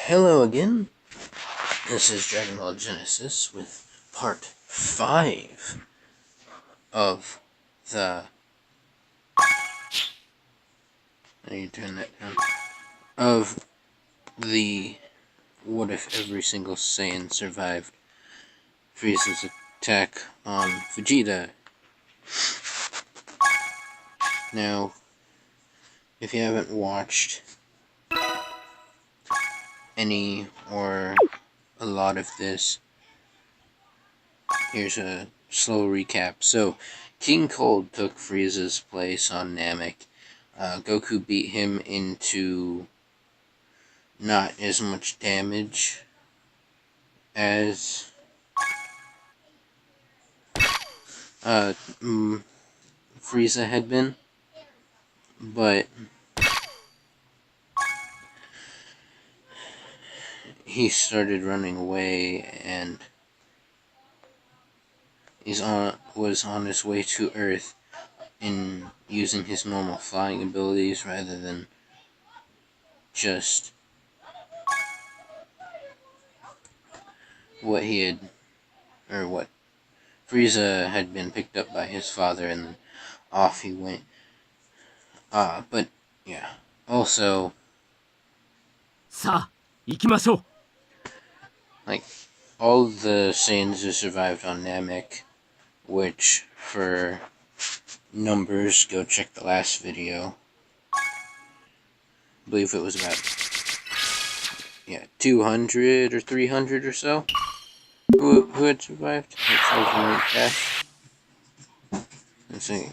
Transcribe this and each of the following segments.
Hello again. This is Dragon Ball Genesis with part 5 of the... I need to turn that down. Of the... What if every single Saiyan survived Frieza's attack on Vegeta? Now, if you haven't watched any or a lot of this, here's a slow recap. So, King Cold took Frieza's place on Namek. Goku beat him into not as much damage as Frieza had been, but he started running away and was on his way to Earth in using his normal flying abilities rather than just what Frieza had been picked up by his father, and then off he went. But yeah. Also, like, all the Saiyans who survived on Namek, which for numbers, go check the last video. I believe it was about 200 or 300 or so who had survived.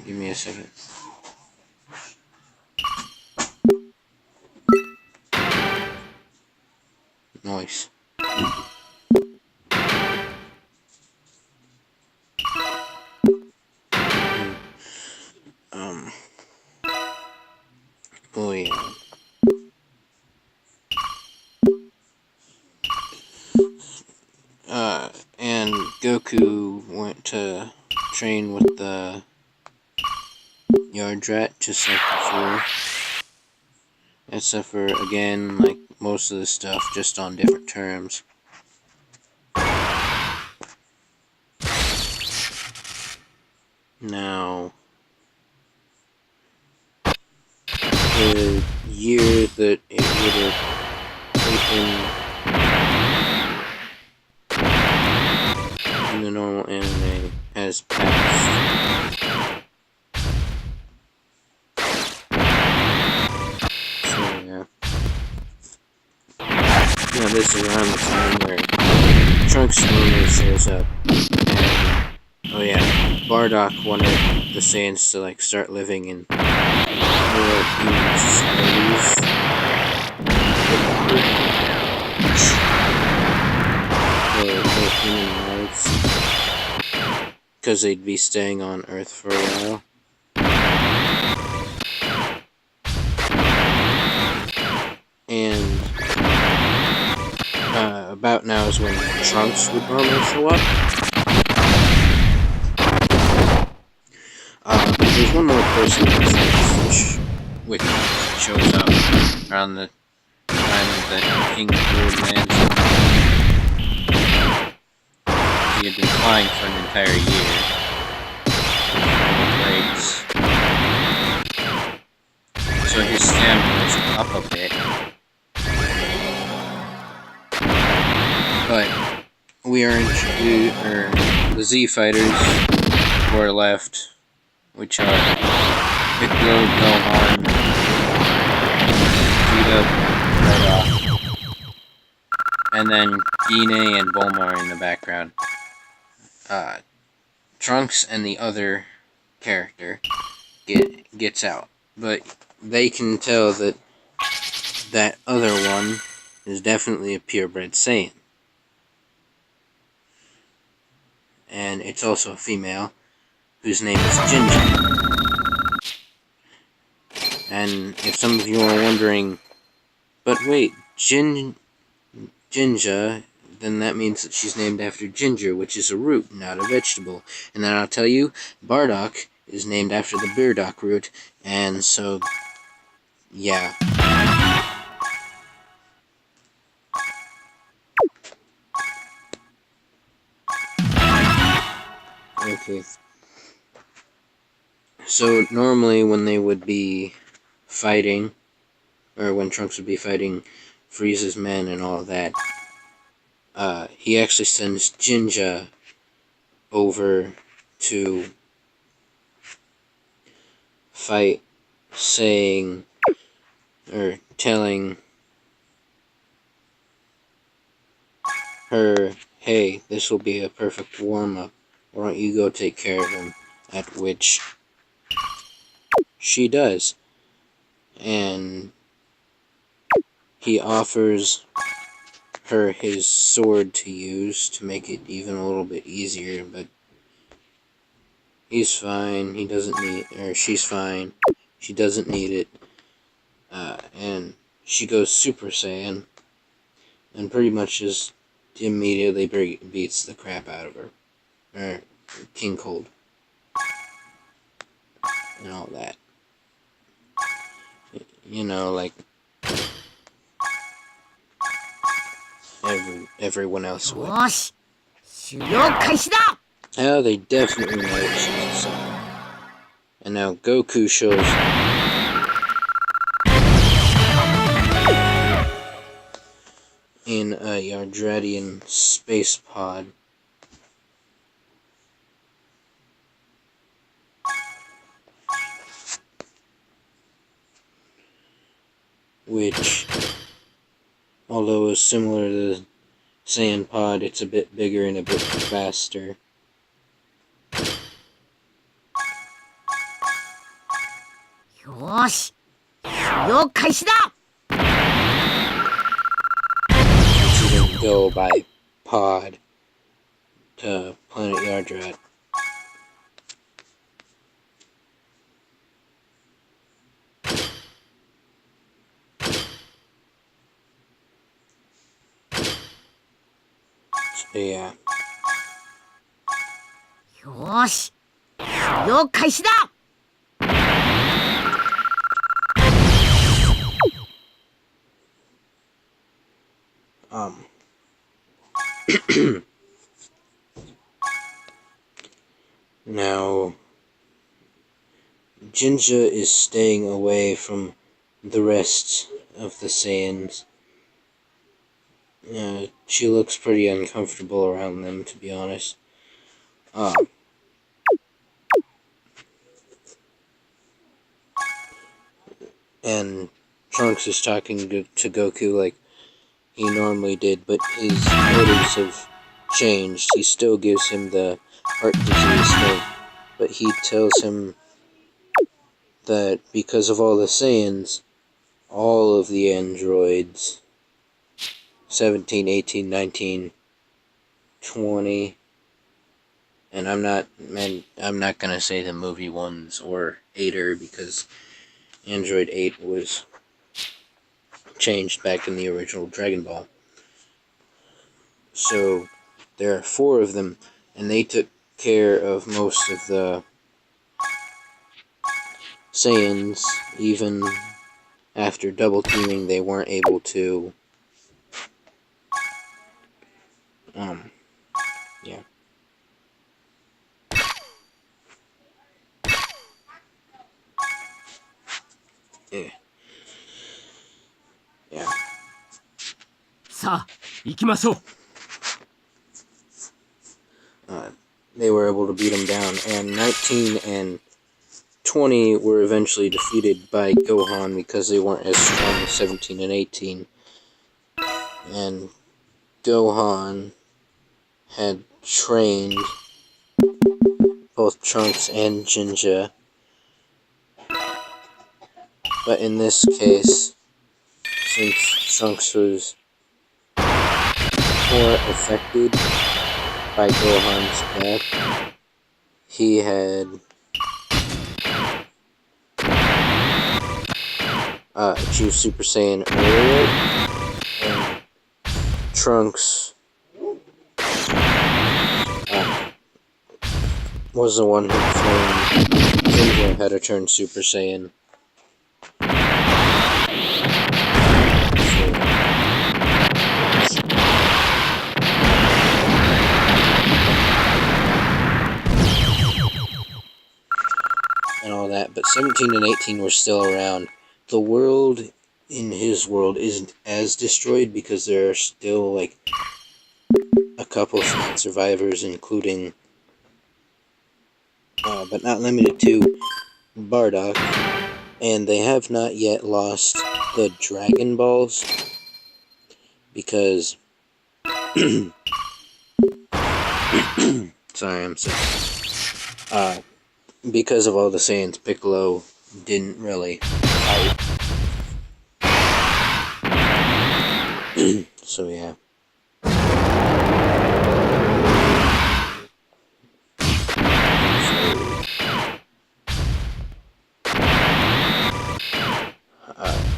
Give me a second. Noise. Oh yeah. And Goku went to train with the Yard Rat, just like before. Except for, again, like most of the stuff, just on different terms. Now, the year that it would have taken in the normal anime has passed. So yeah. Now this is around the time where Trunks normally shows up. And, oh yeah, Bardock wanted the Saiyans to like start living in more human societies. More human lives. Because they'd be staying on Earth for a while. And about now is when Trunks would normally show up. There's one more person which shows up around the time that King Cold lands. He had been flying for an entire year. So his stamina was up a bit. But we are the Z fighters who are left, which are Piccolo, Gohan, Vegeta, Bardock, and then Guinea and Bulma in the background. Trunks and the other character gets out, but they can tell that that other one is definitely a purebred Saiyan. And it's also a female, whose name is Ginger. And if some of you are wondering, but wait, Ginger, then that means that she's named after ginger, which is a root, not a vegetable. And then I'll tell you, Bardock is named after the burdock root, and so, yeah. Okay. So normally when they would be fighting, or when Trunks would be fighting Frieza's men and all of that, he actually sends Jinja over to fight, saying, or telling her, hey, this will be a perfect warm-up, why don't you go take care of him? At which she does. And he offers her his sword to use to make it even a little bit easier, but he's fine, he doesn't need, or she's fine, she doesn't need it, and she goes Super Saiyan, and pretty much just immediately beats the crap out of her, or King Cold, and all that. You know, like everyone else would. Oh, they definitely know what she's saying. And now Goku shows in a Yardratian space pod. Which, although is similar to the Saiyan pod, it's a bit bigger and a bit faster. Since you don't go by pod to Planet Yardrat. So yeah. Now, Jinja is staying away from the rest of the Saiyans. She looks pretty uncomfortable around them, to be honest. And Trunks is talking to Goku like he normally did, but his motives have changed. He still gives him the heart disease thing, but he tells him that because of all the Saiyans, all of the androids, 17, 18, 19, 20, and I'm not gonna say the movie ones or 8er because Android 8 was changed back in the original Dragon Ball. So there are 4 of them, and they took care of most of the Saiyans. Even after double teaming, they weren't able to yeah. Yeah. Yeah. They were able to beat him down, and 19 and 20 were eventually defeated by Gohan because they weren't as strong as 17 and 18. And Gohan had trained both Trunks and Jinja, but in this case, since Trunks was more affected by Gohan's death, he had achieved Super Saiyan earlier, and Trunks was the one who trained Jinja how to turn Super Saiyan. 17 and 18 were still around. The world in his world isn't as destroyed because there are still like a couple of survivors, including, but not limited to, Bardock, and they have not yet lost the Dragon Balls because sorry, I'm sick. Because of all the Saiyans, Piccolo didn't really fight. So yeah.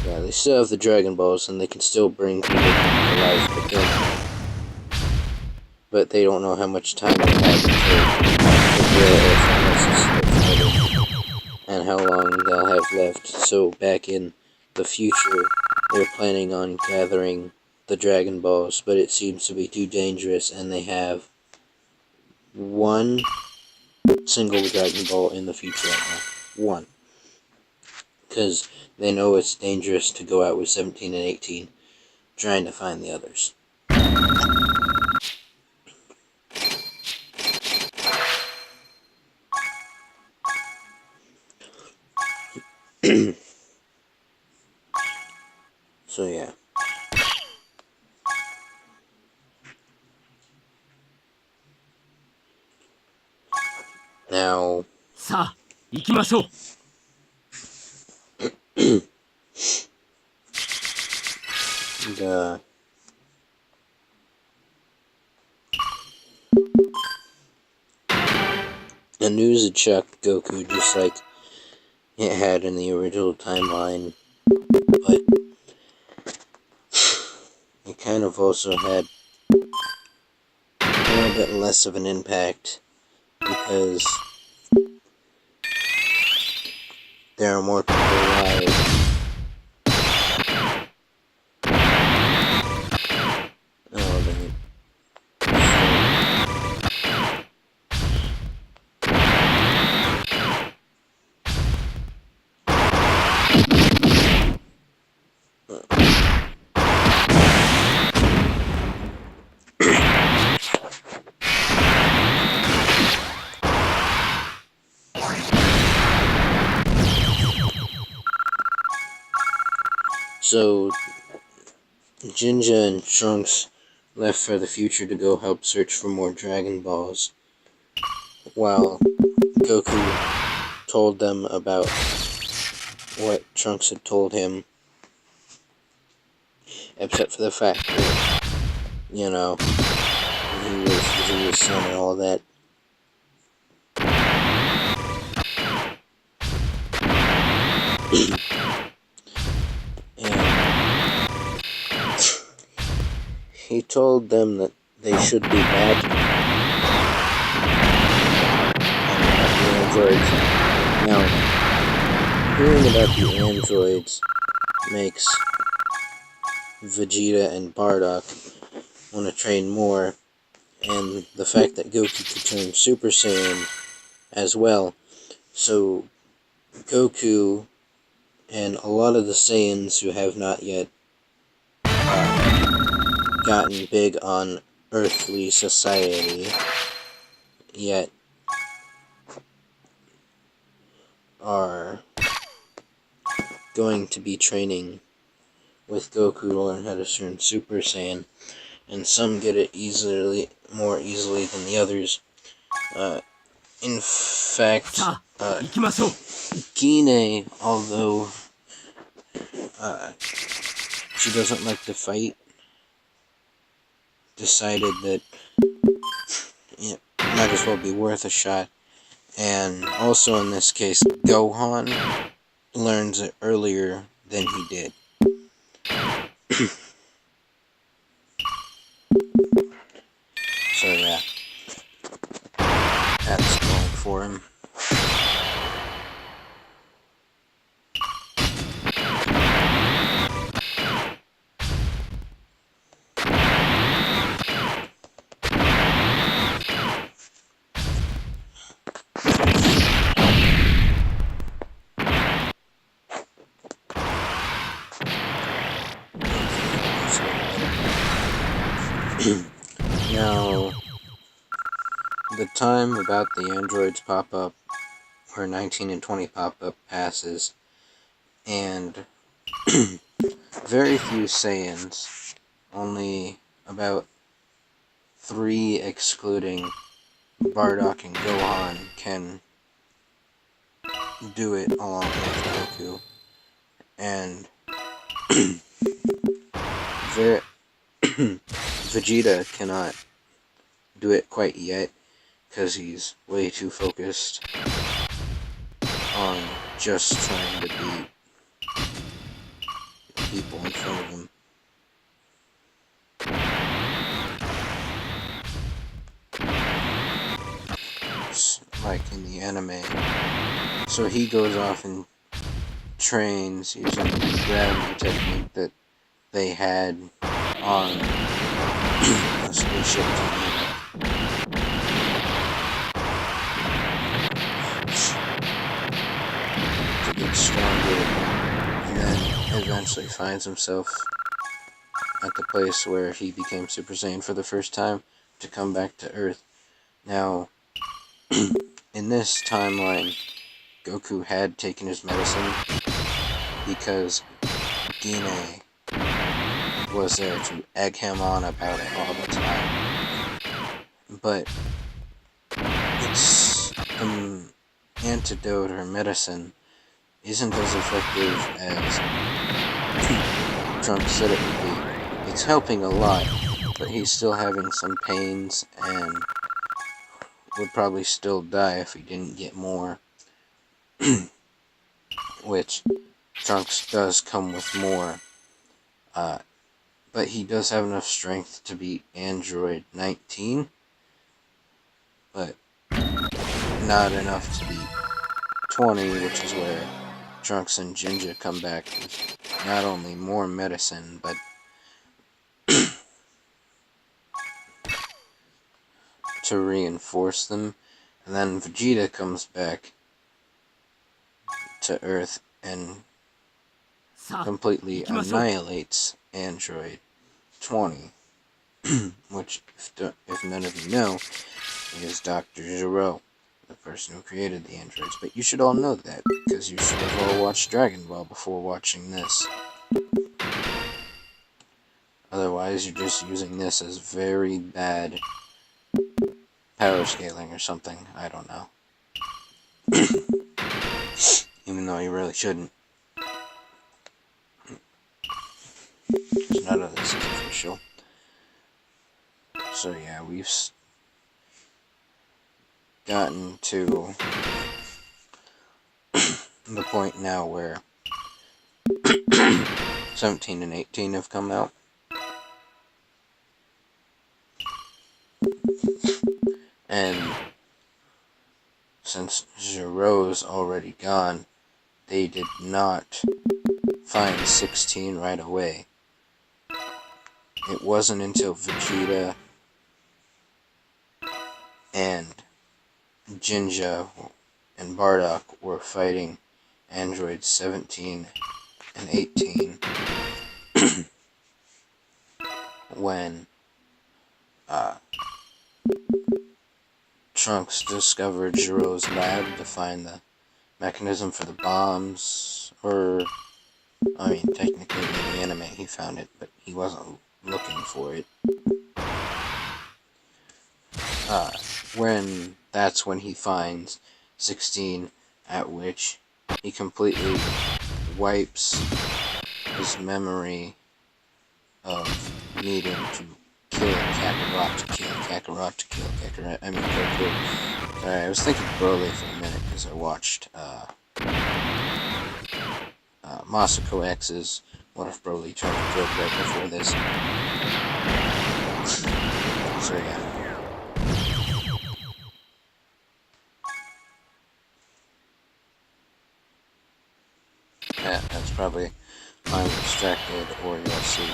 Yeah, they still have the Dragon Balls, and they can still bring people to life, but they don't know how much time they have until and how long they'll have left. So back in the future, they're planning on gathering the Dragon Balls, but it seems to be too dangerous, and they have one single Dragon Ball in the future right now. One. Because they know it's dangerous to go out with 17 and 18 trying to find the others. So yeah. Now, the news had shocked Goku just like it had in the original timeline, but it kind of also had a little bit less of an impact because there are more people alive. Oh, dang. So, Jinja and Trunks left for the future to go help search for more Dragon Balls, while Goku told them about what Trunks had told him, except for the fact that, you know, he was his son and all that. And he told them that they should be bad on the androids. Now, hearing about the androids makes Vegeta and Bardock want to train more, and the fact that Goku could turn Super Saiyan as well. So Goku and a lot of the Saiyans who have not yet gotten big on earthly society yet are going to be training with Goku to learn how to turn Super Saiyan, and some get it more easily than the others. In fact, Gine, although she doesn't like to fight, decided that it might as well be worth a shot. And also in this case, Gohan learns it earlier than he did. So yeah, that's going for him. gets a little better. Now, the time about the androids pop up, where 19 and 20 pop up, passes, and very few Saiyans, only about 3 excluding Bardock and Gohan, can do it along with Goku. And Vegeta cannot do it quite yet, because he's way too focused on just trying to beat people in front of him. Like in the anime. So he goes off and trains using the gravity technique that they had on a spaceship to get stronger, and then eventually finds himself at the place where he became Super Saiyan for the first time to come back to Earth. Now, in this timeline, Goku had taken his medicine because Gine was there to egg him on about it all the time. But its antidote or medicine isn't as effective as Trunks said it would be. It's helping a lot, but he's still having some pains and would probably still die if he didn't get more. Which Trunks does come with more. But he does have enough strength to beat Android 19. But not enough to beat 20, which is where Trunks and Jinja come back with not only more medicine, but to reinforce them. And then Vegeta comes back to Earth and completely annihilates Android 20. Which, if none of you know, is Dr. Gero, the person who created the androids. But you should all know that, because you should have all watched Dragon Ball before watching this. Otherwise, you're just using this as very bad power scaling or something. I don't know. Even though you really shouldn't. Because none of this is official. So yeah, we've gotten to the point now where 17 and 18 have come out. And since Gero's already gone, they did not find 16 right away. It wasn't until Vegeta and Jinja and Bardock were fighting androids 17 and 18 when Trunks discovered Gero's lab to find the mechanism for the bombs, or, I mean, technically in the anime he found it, but he wasn't looking for it. That's when he finds 16, at which he completely wipes his memory of needing to kill Kakarot to kill Kakarot to kill Kakarot. I mean, Goku. Sorry, I was thinking Broly for a minute because I watched Masako X's What If Broly Turned Good right before this. So yeah. Yeah, that's probably why I'm distracted, or you'll see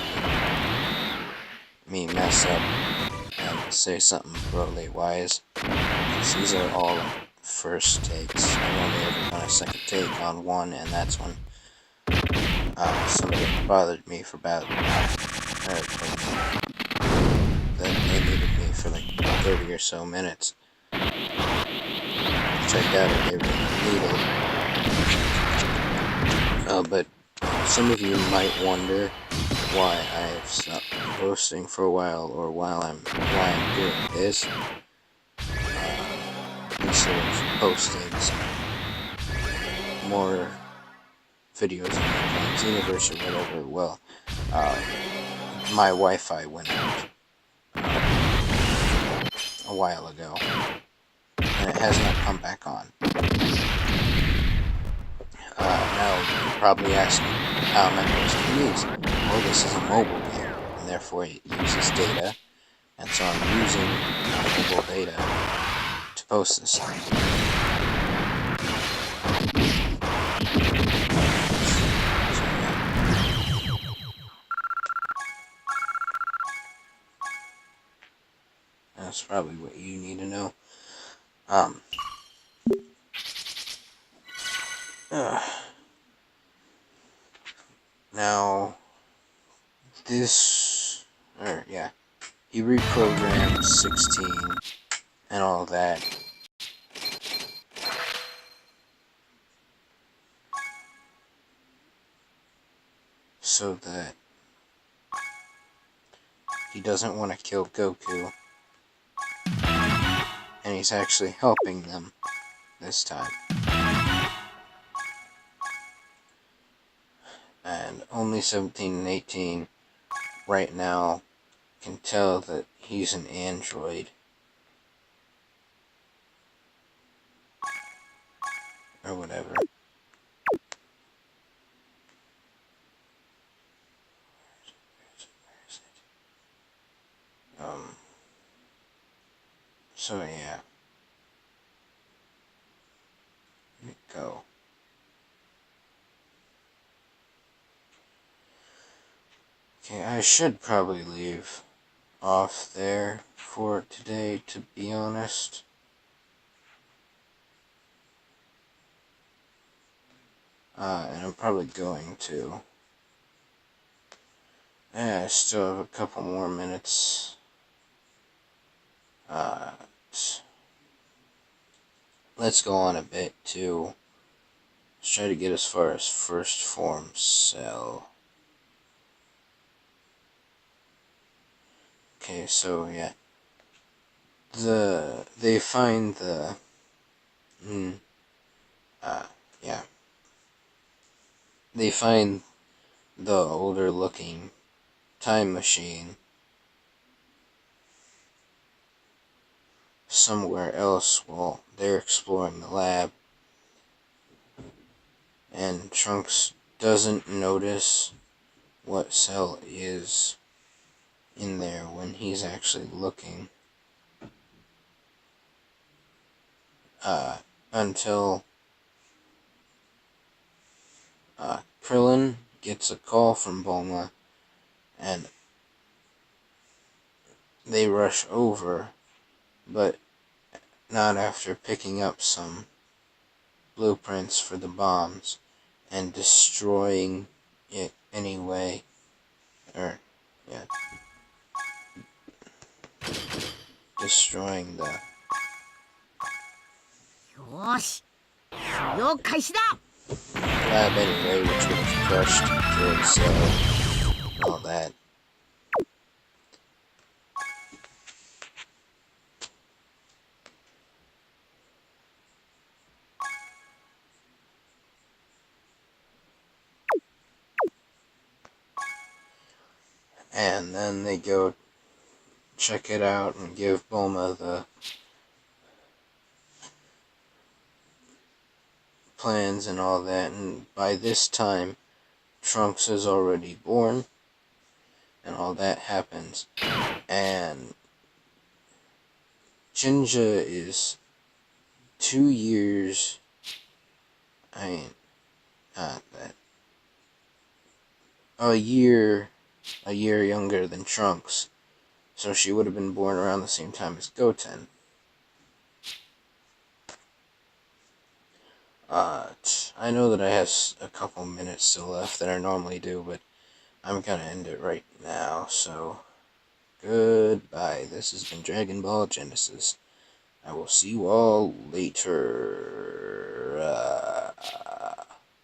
me mess up and say something Broly-wise. Because these are all first takes. I've only ever done a second take on one, and that's when somebody bothered me for about They needed me for like 30 or so minutes, which I doubt they really needed. But some of you might wonder why I've stopped posting for a while, or why I'm doing this instead of posting some more videos of my Xenoverse or whatever. Well, my Wi-Fi went out a while ago, and it has not come back on. Now you're probably asking, how am I supposed to use it? Well, this is a mobile game, and therefore it uses data, and so I'm using mobile data to post this thing. That's probably what you need to know. Now, he reprogrammed 16 and all that. So that he doesn't want to kill Goku. And he's actually helping them this time. And only 17 and 18 right now can tell that he's an android. Or whatever. So yeah. Here we go. Okay, I should probably leave off there for today, to be honest. And I'm probably going to. Yeah, I still have a couple more minutes. Let's go on a bit to try to get as far as first form Cell. Okay, so yeah. They find the they find the older looking time machine somewhere else while they're exploring the lab, and Trunks doesn't notice what Cell is in there when he's actually looking, until Krillin gets a call from Bulma, and they rush over, but not after picking up some blueprints for the bombs and destroying it anyway. Destroying the lab anyway, which would have crushed and killed Cell and all that. And then they go check it out and give Bulma the plans and all that, and by this time Trunks is already born and all that happens, and Jinja is 2 years, a year younger than Trunks, so she would have been born around the same time as Goten. I know that I have a couple minutes still left that I normally do, but I'm gonna end it right now, so goodbye. This has been Dragon Ball Genesis. I will see you all later.